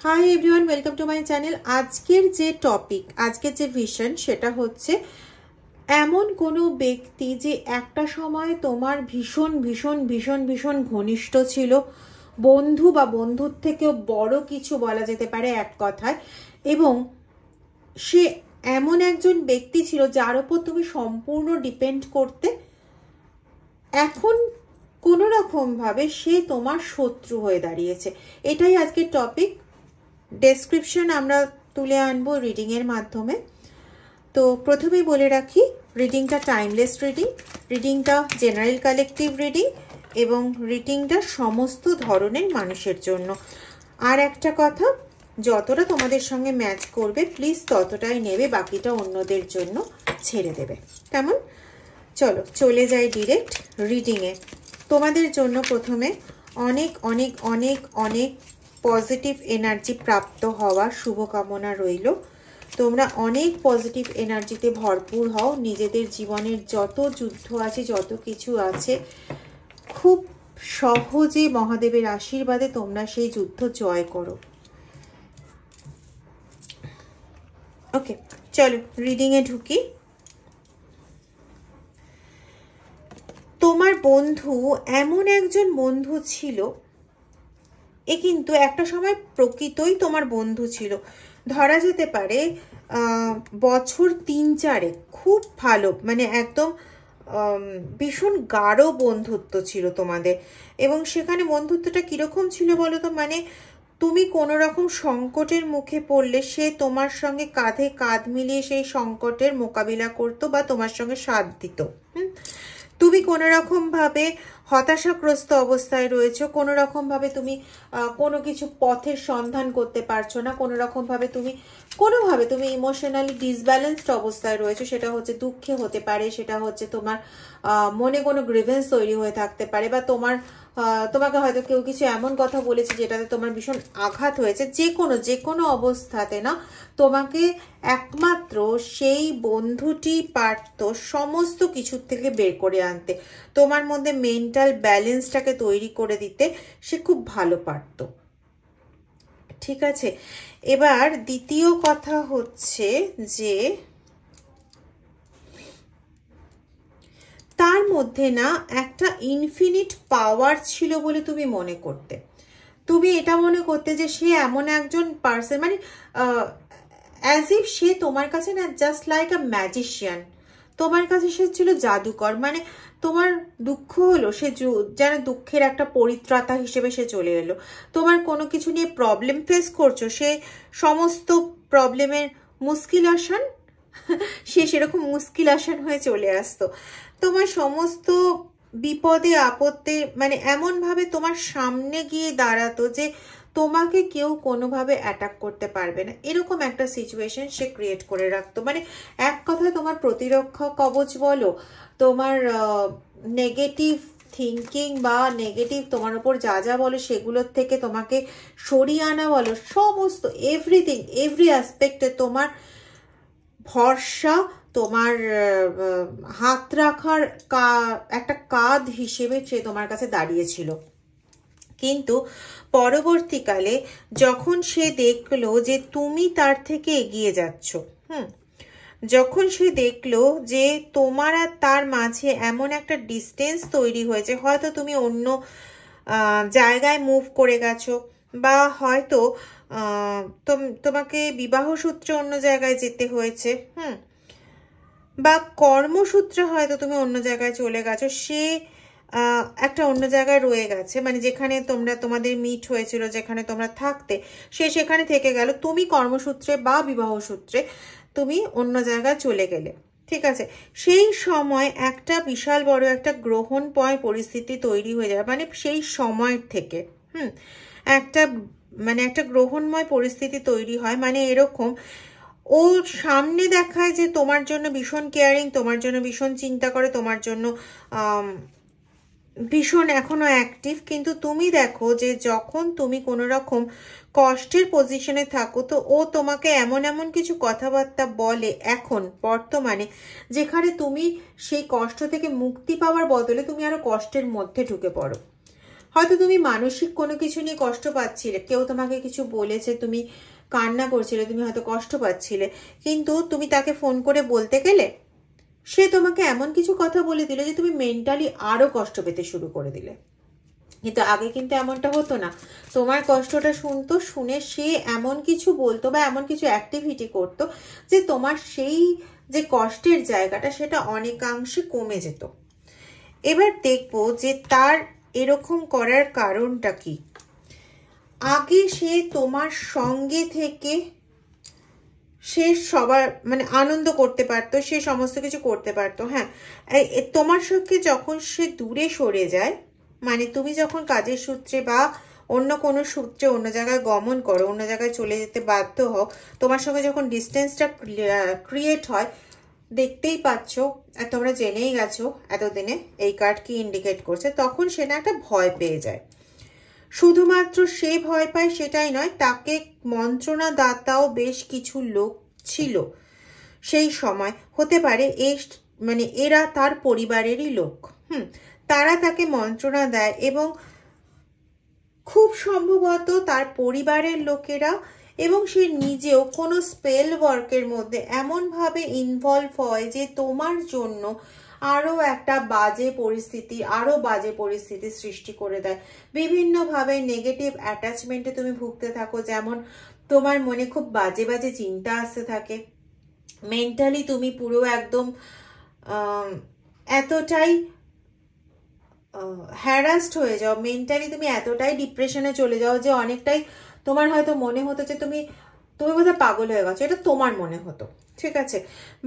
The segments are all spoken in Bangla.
Hi everyone, welcome to my channel. আজকের যে টপিক, আজকের যে ভিশন, সেটা হচ্ছে এমন কোনো ব্যক্তি যে একটা সময় তোমার ভীষণ ভীষণ ভীষণ ভীষণ ঘনিষ্ঠ ছিল, বন্ধু বা বন্ধুর থেকেও বড় কিছু বলা যেতে পারে এক কথায়, এবং সে এমন একজন ব্যক্তি ছিল যার উপর তুমি সম্পূর্ণ ডিপেন্ড করতে। এখন কোনো রকমভাবে সে তোমার শত্রু হয়ে দাঁড়িয়েছে। এটাই আজকের টপিক। ডেসক্রিপশন আমরা তুলে আনবো রিডিংয়ের মাধ্যমে। তো প্রথমেই বলে রাখি, রিডিংটা টাইমলেস রিডিংটা জেনারেল কালেকটিভ রিডিং, এবং রিডিংটা সমস্ত ধরনের মানুষের জন্য। আর একটা কথা, যতটা তোমাদের সঙ্গে ম্যাচ করবে প্লিজ ততটাই নেবে, বাকিটা অন্যদের জন্য ছেড়ে দেবে, কেমন? চলো চলে যাই ডিরেক্ট রিডিংয়ে। তোমাদের জন্য প্রথমে অনেক অনেক অনেক অনেক পজিটিভ এনার্জি প্রাপ্ত হওয়ার শুভকামনা রইল। তোমরা অনেক পজিটিভ এনার্জিতে ভরপুর হও। নিজেদের জীবনের যত যুদ্ধ আছে, যত কিছু আছে, খুব সহজে মহাদেবের আশীর্বাদে তোমরা সেই যুদ্ধ জয় করো। ওকে, চলো রিডিংয়ে ঢুকি। তোমার বন্ধু এমন একজন বন্ধু ছিল, এ কিন্তু একটা সময় প্রকৃতই তোমার বন্ধু ছিল। ধরা যেতে পারে বছর 3-4 খুব ভালো, মানে একদম ভীষণ গাঢ় বন্ধুত্ব ছিল তোমাদের। এবং সেখানে বন্ধুত্বটা কিরকম ছিল বলো তো? মানে তুমি কোনো রকম সংকটের মুখে পড়লে সে তোমার সঙ্গে কাঁধে কাঁধ মিলিয়ে সেই সংকটের মোকাবিলা করতো বা তোমার সঙ্গে সাথ দিত। তুমি কোনো রকমভাবে হতাশাগ্রস্ত অবস্থায় রয়েছো, কোনো রকমভাবে তুমি কোনো কিছু পথের সন্ধান করতে পারছো না, কোনোভাবে তুমি ইমোশনালি ডিসব্যালেন্সড অবস্থায় রয়েছো। সেটা হচ্ছে দুঃখে হতে পারে, সেটা হচ্ছে তোমার মনে কোনো গ্রিভেন্স তৈরি হয়ে থাকতে পারে, বা তোমাকে হয়তো কেউ কিছু এমন কথা বলেছে যেটাতে তোমার ভীষণ আঘাত হয়েছে। যে কোনো অবস্থাতে না, তোমাকে একমাত্র সেই বন্ধুটি পারত সমস্ত কিছুর থেকে বের করে আনতে, তোমার মধ্যে মেন্টাল ব্যালেন্সটাকে তৈরি করে দিতে। সে খুব ভালো পারত, ঠিক আছে? এবার দ্বিতীয় কথা হচ্ছে যে তার মধ্যে না একটা ইনফিনিট পাওয়ার ছিল বলে তুমি মনে করতে। তুমি এটা মনে করতে যে সে এমন একজন পার্সন, মানে অ্যাজ ইফ সে তোমার কাছে না জাস্ট লাইক আ ম্যাজিশিয়ান। তোমার কাছে সে ছিল জাদুকর। মানে তোমার দুঃখ হলো, সে যেন দুঃখের একটা পরিত্রাতা হিসেবে সে চলে এলো। তোমার কোনো কিছু নিয়ে প্রবলেম ফেস করছো, সে সমস্ত প্রবলেমের মুশকিল আসান সে সেরকম মুশকিল আসান হয়ে চলে আসতো। তোমার সমস্ত বিপদে আপদে মানে এমনভাবে তোমার সামনে গিয়ে দাঁড়াতো যে তোমাকে কেউ কোনোভাবে অ্যাটাক করতে পারবে না, এরকম একটা সিচুয়েশন সে ক্রিয়েট করে রাখতো। মানে এক কথায় তোমার প্রতিরক্ষা কবচ বলো, তোমার নেগেটিভ থিঙ্কিং বা নেগেটিভ তোমার উপর যা যা বলো সেগুলোর থেকে তোমাকে সরিয়ে আনা বলো, সমস্ত এভরিথিং, এভরি অ্যাসপেক্টে তোমার ভরসা, তোমার হাত রাখার একটা কাঁধ হিসেবে সে তোমার কাছে দাঁড়িয়েছিল। কিন্তু পরবর্তীকালে যখন সে দেখলো যে তুমি তার থেকে এগিয়ে যাচ্ছ, যখন সে দেখলো যে তোমার আর তার মাঝে এমন একটা ডিস্টেন্স তৈরি হয়েছে, হয়তো তুমি অন্য জায়গায় মুভ করে গেছো, বা হয়তো তোমাকে বিবাহ সূত্রে অন্য জায়গায় যেতে হয়েছে, বা কর্মসূত্রে হয়তো তুমি অন্য জায়গায় চলে গেছো, সে একটা অন্য জায়গায় রয়ে গেছে, মানে যেখানে তোমাদের মিট হয়েছিল, যেখানে তোমরা থাকতে, সে সেখানে থেকে গেল। তুমি কর্মসূত্রে বা বিবাহ সূত্রে তুমি অন্য জায়গায় চলে গেলে, ঠিক আছে? সেই সময় একটা বিশাল বড় একটা গ্রহণময় পরিস্থিতি তৈরি হয়ে যাবে। মানে সেই সময় থেকে একটা গ্রহণময় পরিস্থিতি তৈরি হয়। মানে এরকম, ও সামনে দেখায় যে তোমার জন্য ভীষণ কেয়ারিং, তোমার জন্য ভীষণ চিন্তা করে, তোমার জন্য ভীষণ এখনো অ্যাক্টিভ, কিন্তু তুমি দেখো যে যখন তুমি কোনো রকম কষ্টের পজিশনে থাকো, তো ও তোমাকে এমন এমন কিছু কথাবার্তা বলে এখন বর্তমানে, যেখানে তুমি সেই কষ্ট থেকে মুক্তি পাওয়ার বদলে তুমি আরো কষ্টের মধ্যে ঢুকে পড়ো। হয়তো তুমি মানসিক কোনো কিছু নিয়ে কষ্ট পাচ্ছিলে, কেউ তোমাকে কিছু বলেছে, তুমি কান্না করছিলে, তুমি হয়তো কষ্ট পাচ্ছিলে, কিন্তু তুমি তাকে ফোন করে বলতে গেলে সে তোমাকে এমন কিছু কথা বলে দিল যে তুমি মেন্টালি আরো কষ্ট পেতে শুরু করে দিলে। কিন্তু আগে কিন্তু এমনটা হতো না, তোমার কষ্টটা শুনতো, শুনে সে এমন কিছু বলতো বা এমন কিছু অ্যাক্টিভিটি করতো যে তোমার সেই যে কষ্টের জায়গাটা সেটা অনেকাংশে কমে যেত। এবার দেখবো যে তার এরকম করার কারণটা কি। আগে সে তোমার সঙ্গে থেকে সে সবার মানে আনন্দ করতে পারতো, সে সমস্ত কিছু করতে পারতো। হ্যাঁ, তোমার সঙ্গে যখন সে দূরে সরে যায়, মানে তুমি যখন কাজের সূত্রে বা অন্য কোনো সূত্রে অন্য জায়গায় গমন করো, অন্য জায়গায় চলে যেতে বাধ্য হও, তোমার সঙ্গে যখন ডিস্টেন্সটা ক্রিয়েট হয়, দেখতেই পাচ্ছ আর তোমরা জেনেই গেছো এতদিনে এই কার্ড কি ইন্ডিকেট করছে, তখন সে না একটা ভয় পেয়ে যায়। শুধুমাত্র সে ভয় পায় সেটাই নয়, তাকে মন্ত্রণাদাতাও বেশ কিছু লোক ছিল সেই সময়, হতে পারে মানে এরা তার পরিবারেরই লোক। তারা তাকে মন্ত্রণা দেয় এবং খুব সম্ভবত তার পরিবারের লোকেরা এবং সে নিজেও কোনো স্পেল ওয়ার্কের মধ্যে এমনভাবে ইনভলভ হয় যে তোমার জন্য আরও একটা বাজে পরিস্থিতি সৃষ্টি করে দেয়। বিভিন্নভাবে নেগেটিভ অ্যাটাচমেন্টে তুমি ভুগতে থাকো, যেমন তোমার মনে খুব বাজে বাজে চিন্তা আসতে থাকে, মেন্টালি তুমি পুরো একদম এতটাই হ্যারাসড হয়ে যাও, মেন্টালি তুমি এতটাই ডিপ্রেশনে চলে যাও যে অনেকটাই তোমার হয়তো মনে হতো যে তুমি বোধহয় পাগল হয়ে গেছো, এটা তোমার মনে হতো, ঠিক আছে।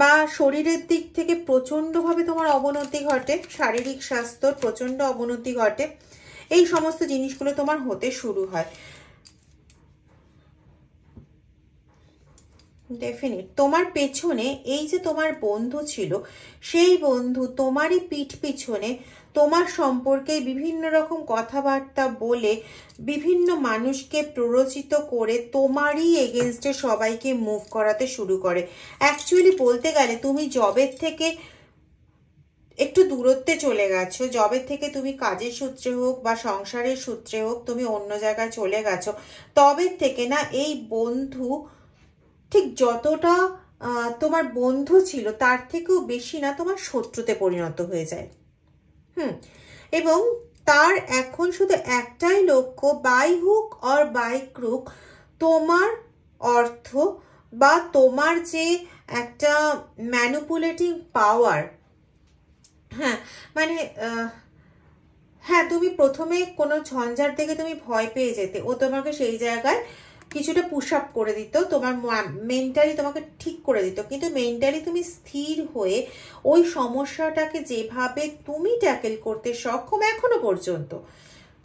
বা শরীরের দিক থেকে প্রচণ্ডভাবে তোমার অবনতি ঘটে, শারীরিক স্বাস্থ্যর প্রচণ্ড অবনতি ঘটে, এই সমস্ত জিনিসগুলো তোমার হতে শুরু হয়। ডেফিনিট তোমার পেছনে এই যে তোমার বন্ধু ছিল, সেই বন্ধু তোমারই পিঠ পিছনে তোমার সম্পর্কে বিভিন্ন রকম কথাবার্তা বলে বিভিন্ন মানুষকে প্ররোচিত করে তোমারই এগেনস্টে সবাইকে মুভ করাতে শুরু করে। অ্যাকচুয়ালি বলতে গেলে তুমি জবের থেকে একটু দূরত্বে চলে গেছো, জবের থেকে তুমি কাজের সূত্রে হোক বা সংসারের সূত্রে হোক তুমি অন্য জায়গায় চলে গেছো, তবে থেকে না এই বন্ধু ঠিক যতটা তোমার বন্ধু ছিল তার থেকেও বেশি না তোমার শত্রুতে পরিণত হয়ে যায়। এবং তার এখন শুধু একটাই লক্ষ্য, by hook or by crook, তোমার অর্থ বা তোমার যে একটা ম্যানিপুলেটিং পাওয়ার, হ্যাঁ মানে হ্যাঁ তুমি প্রথমে কোনো ঝঞ্ঝাট দেখে তুমি ভয় পেয়ে যেতে, ও তোমাকে সেই জায়গায় কিছুটা পুশ আপ করে দিত, তোমার মেন্টালি তোমাকে ঠিক করে দিত, কিন্তু মেন্টালি তুমি স্থির হয়ে ওই সমস্যাটাকে যেভাবে তুমি ট্যাকেল করতে সক্ষম এখনো পর্যন্ত,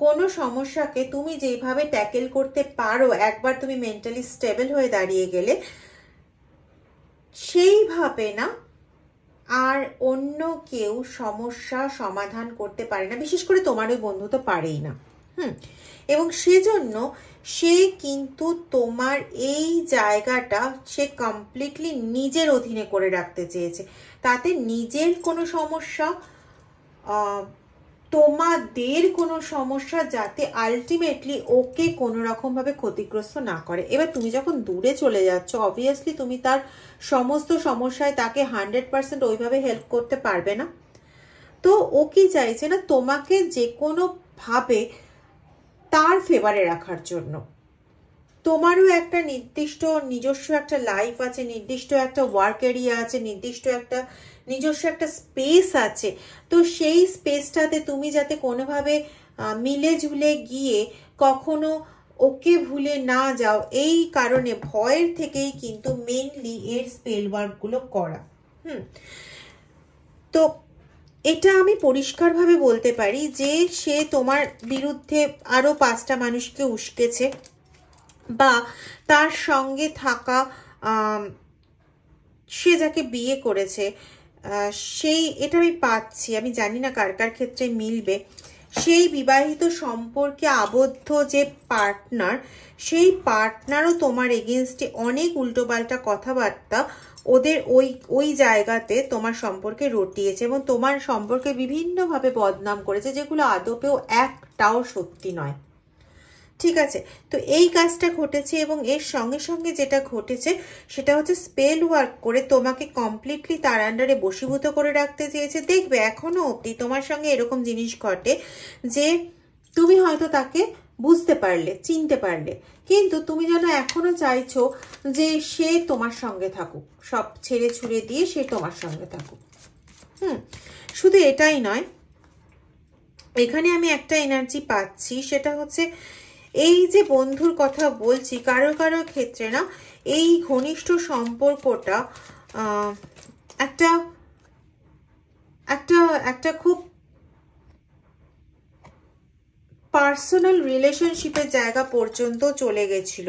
কোনো সমস্যাকে তুমি যেভাবে ট্যাকেল করতে পারো একবার তুমি মেন্টালি স্টেবল হয়ে দাঁড়িয়ে গেলে, সেইভাবে না আর অন্য কেউ সমস্যা সমাধান করতে পারে না, বিশেষ করে তোমার ওই বন্ধু তো পারেই না। এবং সেজন্য সে কিন্তু তোমার এই জায়গাটা সে কমপ্লিটলি নিজের অধীনে করে রাখতে চেয়েছে, তাতে নিজের কোনো সমস্যা তোমাদের কোনো সমস্যা যাতে আলটিমেটলি ওকে কোনো রকমভাবে ক্ষতিগ্রস্ত না করে। এবার তুমি যখন দূরে চলে যাচ্ছ, অবভিয়াসলি তুমি তার সমস্ত সমস্যায় তাকে 100% ওইভাবে হেল্প করতে পারবে না। তো ও কি চাইছে না তোমাকে যে কোনোভাবে তার ফেভারে রাখার জন্য। তোমারও একটা নির্দিষ্ট নিজস্ব একটা লাইফ আছে, নির্দিষ্ট একটা ওয়ার্ক এরিয়া আছে, নির্দিষ্ট একটা নিজস্ব একটা স্পেস আছে, তো সেই স্পেসটাতে তুমি যাতে কোনোভাবে মিলে ঝুলে গিয়ে কখনো ওকে ভুলে না যাও, এই কারণে ভয়ের থেকেই কিন্তু মেনলি এর স্পেল ওয়ার্কগুলো করা। তো এটা আমি পরিষ্কারভাবে বলতে পারি যে সে তোমার বিরুদ্ধে আরো 5টা মানুষকে উস্কেছে, বা তার সঙ্গে থাকা সে যাকে বিয়ে করেছে সেই, এটা আমি পাচ্ছি, আমি জানি না কার কার ক্ষেত্রে মিলবে, সেই বিবাহিত সম্পর্কে আবদ্ধ যে পার্টনার, সেই পার্টনারও তোমার এগেনস্টে অনেক উল্টোপাল্টা কথাবার্তা ওদের ওই জায়গাতে তোমার সম্পর্কে রটিয়েছে এবং তোমার সম্পর্কে বিভিন্নভাবে বদনাম করেছে, যেগুলো আদপেও একটাও সত্যি নয়। ঠিক আছে, তো এই কাজটা ঘটেছে এবং এর সঙ্গে সঙ্গে যেটা ঘটেছে সেটা হচ্ছে স্পেল ওয়ার্ক করে তোমাকে কমপ্লিটলি তার আন্ডারে বশীভূত করে রাখতে চেয়েছে। দেখবে এখনো অবধি তোমার সঙ্গে এরকম জিনিস ঘটে যে তুমি হয়তো তাকে বুঝতে পারলে, চিনতে পারলে, কিন্তু তুমি যেন এখনো চাইছো যে সে তোমার সঙ্গে থাকুক, সব ছেড়ে ছুড়ে দিয়ে সে তোমার সঙ্গে থাকুক। শুধু এটাই নয়, এখানে আমি একটা এনার্জি পাচ্ছি, সেটা হচ্ছে এই যে বন্ধুর কথা বলছি, কারো কারো ক্ষেত্রে না এই ঘনিষ্ঠ সম্পর্কটা একটা একটা একটা খুব পার্সোনাল রিলেশনশিপের জায়গা পর্যন্ত চলে গেছিল।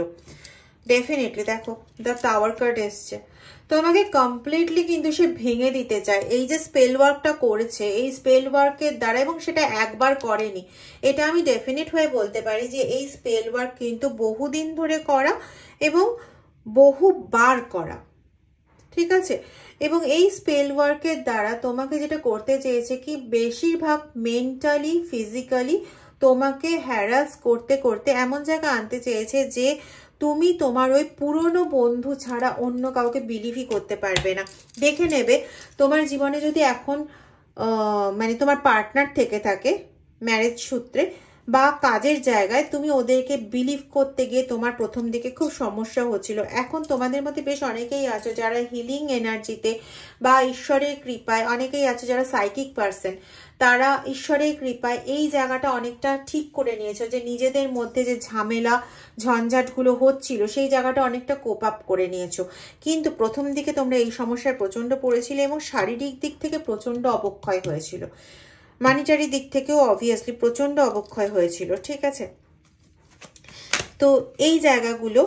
ডেফিনেটলি দেখো দ্য টাওয়ার কার্ড এসছে, তোমাকে কমপ্লিটলি কিন্তু সে ভেঙে দিতে চায়। এই যে স্পেল ওয়ার্কটা করেছে, এই স্পেল ওয়ার্কের দ্বারা, এবং সেটা একবার করেনি, এটা আমি ডেফিনেট হয়ে বলতে পারি যে এই স্পেল ওয়ার্ক কিন্তু বহুদিন ধরে করা এবং বহুবার করা। ঠিক আছে, এবং এই স্পেল ওয়ার্কের দ্বারা তোমাকে যেটা করতে চেয়েছে কি, বেশিরভাগ মেন্টালি ফিজিক্যালি তোমাকে হ্যারাস করতে করতে এমন জায়গা আনতে চেয়েছে যে তুমি তোমার ওই পুরনো বন্ধু ছাড়া অন্য কাউকে বিলিভই করতে পারবে না। দেখে নেবে তোমার জীবনে যদি এখন মানে তোমার পার্টনার থেকে থাকে ম্যারেজ সূত্রে বা কাজের জায়গায়, তুমি ওদেরকে বিলিভ করতে গিয়ে তোমার প্রথম দিকে খুব সমস্যা হচ্ছিল। এখন তোমাদের মধ্যে বেশ অনেকেই আছো যারা হিলিং এনার্জিতে বা ঈশ্বরের কৃপায়, অনেকেই আছে যারা সাইকিক পার্সন, তারা ঈশ্বরের কৃপায় এই জায়গাটা অনেকটা ঠিক করে নিয়েছো, যে নিজেদের মধ্যে যে ঝামেলা ঝঞ্ঝাটগুলো হচ্ছিল সেই জায়গাটা অনেকটা কোপ আপ করে নিয়েছো। কিন্তু প্রথম দিকে তোমরা এই সমস্যায় প্রচন্ড পড়েছিলে এবং শারীরিক দিক থেকে প্রচন্ড অবক্ষয় হয়েছিল, মানিটারি দিক থেকেও অবভিয়াসলি প্রচন্ড অবক্ষয় হয়েছিল। ঠিক আছে, তো এই জায়গাগুলো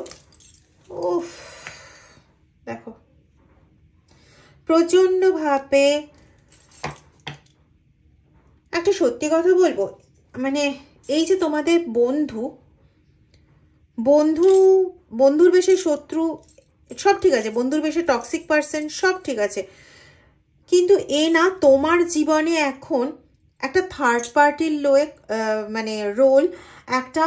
দেখো প্রচন্ডভাবে, একটা সত্যি কথা বলবো, মানে এই যে তোমাদের বন্ধুর বেশি শত্রু সব ঠিক আছে, বন্ধুর বেশি টক্সিক পার্সন সব ঠিক আছে, কিন্তু এ না তোমার জীবনে এখন একটা থার্ড পার্টির মানে রোল, একটা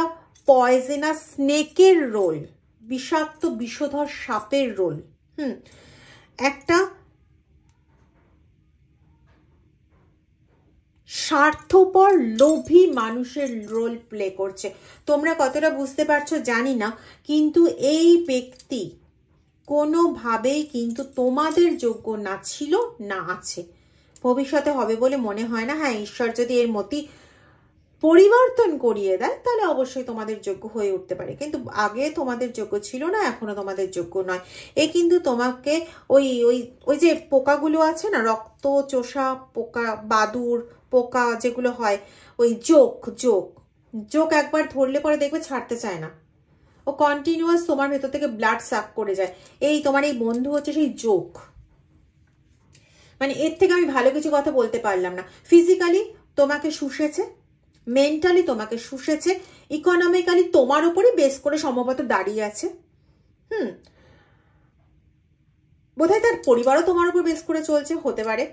পয়জনাস স্নেকের রোল, বিষাক্ত বিষধর সাপের রোল, একটা স্বার্থপর লোভী মানুষের রোল প্লে করছে। তোমরা কতটা বুঝতে পারছো জানি না, কিন্তু এই ব্যক্তি কোনোভাবেই কিন্তু তোমাদের যোগ্য না ছিল না আছে, ভবিষ্যতে হবে বলে মনে হয় না। হ্যাঁ, ঈশ্বর যদি এর মতি পরিবর্তন করিয়ে দেয় তাহলে অবশ্যই তোমাদের যোগ্য হয়ে উঠতে পারে, কিন্তু আগে তোমাদের যোগ্য ছিল না, এখনো তোমাদের যোগ্য নয়। এ কিন্তু তোমাকে ওই ওই ওই যে পোকাগুলো আছে না, রক্ত চোষা পোকা, বাদুর পোকা যেগুলো হয়, ওই জোক একবার ধরলে পরে দেখবে ছাড়তে চায় না, ও কন্টিনিউয়াস তোমার ভেতর থেকে ব্লাড সাক করে যায়। এই তোমার এই বন্ধু হচ্ছে সেই জোক, মানে এর থেকে আমি ভালো কিছু কথা বলতে পারলাম না। ফিজিক্যালি তোমাকে শুষেছে, মেন্টালি তোমাকে শুষেছে, ইকোনমিক্যালি তোমার উপরই বেস করে সম্ভবত দাঁড়িয়ে আছে। বোধহয় তার পরিবারও তোমার উপর বেস করে চলছে, হতে পারে।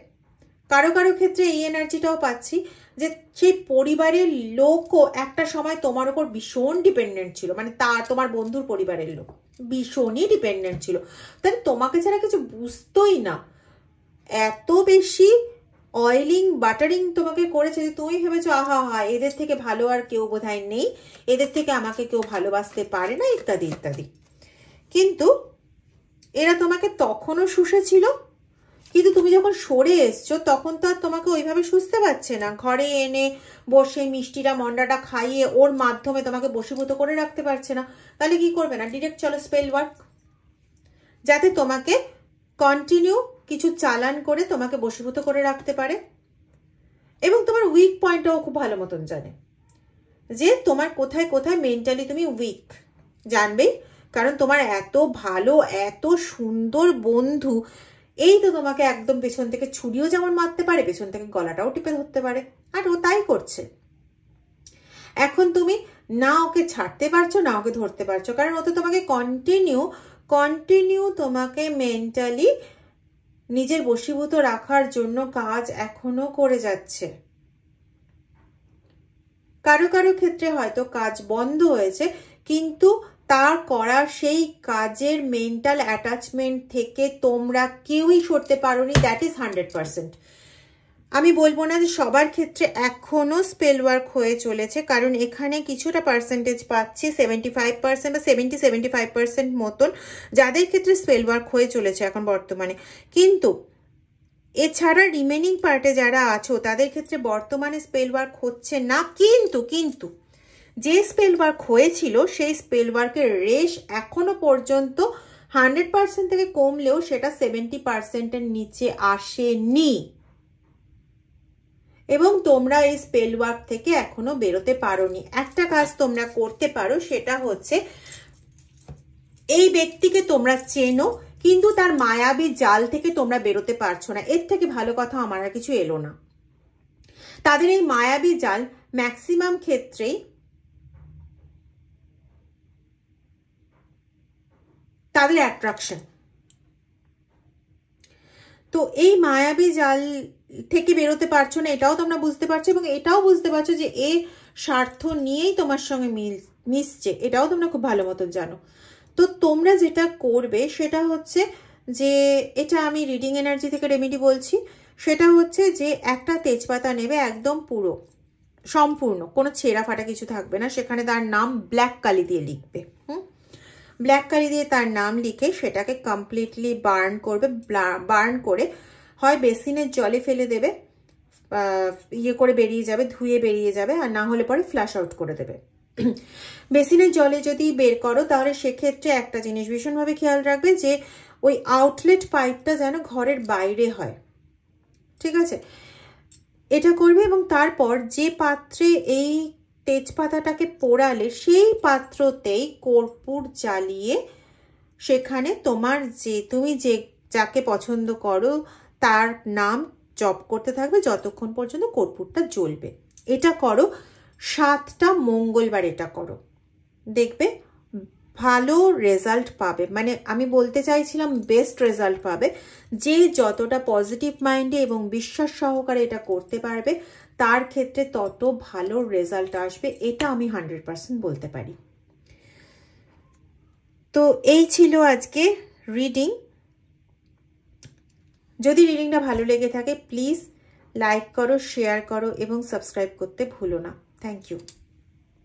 কারো কারো ক্ষেত্রে এই এনার্জিটাও পাচ্ছি যে সেই পরিবারের লোকও একটা সময় তোমার উপর ভীষণ ডিপেন্ডেন্ট ছিল, মানে তোমার বন্ধুর পরিবারের লোক ভীষণই ডিপেন্ডেন্ট ছিল, তাহলে তোমাকে ছাড়া কিছু বুঝতোই না, এত বেশি অয়েলিং বাটারিং তোমাকে করেছে যে তুমি ভেবেছো আহা হা এদের থেকে ভালো আর কেউ বোধহয় নেই, এদের থেকে আমাকে কেউ ভালোবাসতে পারে না, ইত্যাদি ইত্যাদি। কিন্তু এরা তোমাকে তখনও শুষেছিল, কিন্তু তুমি যখন সরে এসছো তখন তো আর তোমাকে ওইভাবে শুষতে পারছে না, ঘরে এনে বসে মিষ্টিটা মন্ডাটা খাইয়ে ওর মাধ্যমে তোমাকে বশীভূত করে রাখতে পারছে না, তাহলে কি করবে না, ডিরেক্ট চলো স্পেল ওয়ার্ক, যাতে তোমাকে কন্টিনিউ কিছু চালান করে তোমাকে বশীভূত করে রাখতে পারে। এবং তোমার উইক পয়েন্টটাও খুব ভালো মতন জানে, যে তোমার কোথায় কোথায় মেন্টালি তুমি উইক, জানবেই, কারণ তোমার এত ভালো এত সুন্দর বন্ধু, এই তো তোমাকে একদম পেছন থেকে ছুরিও যেমন মারতে পারে, পেছন থেকে গলাটাও টিপে ধরতে পারে, আর ও তাই করছে। এখন তুমি না ওকে ছাড়তে পারছো না ওকে ধরতে পারছো, কারণ ও তো তোমাকে কন্টিনিউ তোমাকে মেন্টালি নিজের বশীভূত রাখার জন্য কাজ এখনো করে যাচ্ছে। কারো কারো ক্ষেত্রে হয়তো কাজ বন্ধ হয়েছে, কিন্তু তার করা সেই কাজের মেন্টাল অ্যাটাচমেন্ট থেকে তোমরা কেউই সরতে পারোনি। That is 100%। আমি বলবো না যে সবার ক্ষেত্রে এখনো স্পেল ওয়ার্ক হয়ে চলেছে, কারণ এখানে কিছুটা পার্সেন্টেজ পাচ্ছি 75% বা 70-75% মতন যাদের ক্ষেত্রে স্পেল ওয়ার্ক হয়ে চলেছে এখন বর্তমানে। কিন্তু এছাড়া রিমেনিং পার্টে যারা আছো তাদের ক্ষেত্রে বর্তমানে স্পেল ওয়ার্ক হচ্ছে না, কিন্তু যে স্পেল ওয়ার্ক হয়েছিল সেই স্পেল ওয়ার্কের রেশ এখনো পর্যন্ত 100% থেকে কমলেও সেটা 70%-এর নিচে আসেনি, এবং তোমরা এই স্পেল ওয়ার্ক থেকে এখনো বেরোতে পারোনি। একটা কাজ তোমরা করতে পারো, সেটা হচ্ছে এই ব্যক্তিকে তোমরা চেনো কিন্তু তার মায়াবী জাল থেকে তোমরা বেরোতে পারছো না। এর থেকে ভালো কথা আমার আর কিছু এলো না। তাদের এই মায়াবী জাল ম্যাক্সিমাম ক্ষেত্রেই তাদের অ্যাট্রাকশন। তো এই মায়াবী জাল থেকে বেরোতে পারছো না, এটাও তোমরা বুঝতে পারছো, এবং এটাও বুঝতে পারছো যে এ স্বার্থ নিয়েই তোমার সঙ্গে মিশছে, এটাও তোমরা খুব ভালো মতন জানো। তো তোমরা যেটা করবে সেটা হচ্ছে যে, এটা আমি রিডিং এনার্জি থেকে রেমেডি বলছি, সেটা হচ্ছে যে একটা তেজপাতা নেবে, একদম পুরো সম্পূর্ণ, কোনো ছেঁড়া ফাটা কিছু থাকবে না, সেখানে তার নাম ব্ল্যাক কালি দিয়ে লিখবে। ব্ল্যাক কালি দিয়ে তার নাম লিখে সেটাকে কমপ্লিটলি বার্ন করবে। বার্ন করে হয় বেসিনের জলে ফেলে দেবে, ইয়ে করে বেরিয়ে যাবে, ধুয়ে বেরিয়ে যাবে, আর না হলে পরে ফ্ল্যাশ আউট করে দেবে। বেসিনের জলে যদি বের করো তাহলে সেক্ষেত্রে একটা জিনিস ভীষণভাবে খেয়াল রাখবে যে ওই আউটলেট পাইপটা যেন ঘরের বাইরে হয়, ঠিক আছে? এটা করবে, এবং তারপর যে পাত্রে এই তেজপাতাটাকে পোড়ালে সেই পাত্রতেই কর্পূর জ্বালিয়ে সেখানে তুমি যাকে পছন্দ করো তার নাম জপ করতে থাকবে যতক্ষণ পর্যন্ত কর্পূরটা জ্বলবে। এটা করো 7টা মঙ্গলবার, এটা করো, দেখবে ভালো রেজাল্ট পাবে। মানে আমি বলতে চাইছিলাম বেস্ট রেজাল্ট পাবে। যে যতটা পজিটিভ মাইন্ডে এবং বিশ্বাস সহকারে এটা করতে পারবে তার ক্ষেত্রে তত ভালো রেজাল্ট আসবে, এটা আমি 100% বলতে পারি। তো এই ছিল আজকে রিডিং। যদি রিডিংটা ভালো লেগে থাকে প্লিজ লাইক করো, শেয়ার করো এবং সাবস্ক্রাইব করতে ভুলো না। Thank you.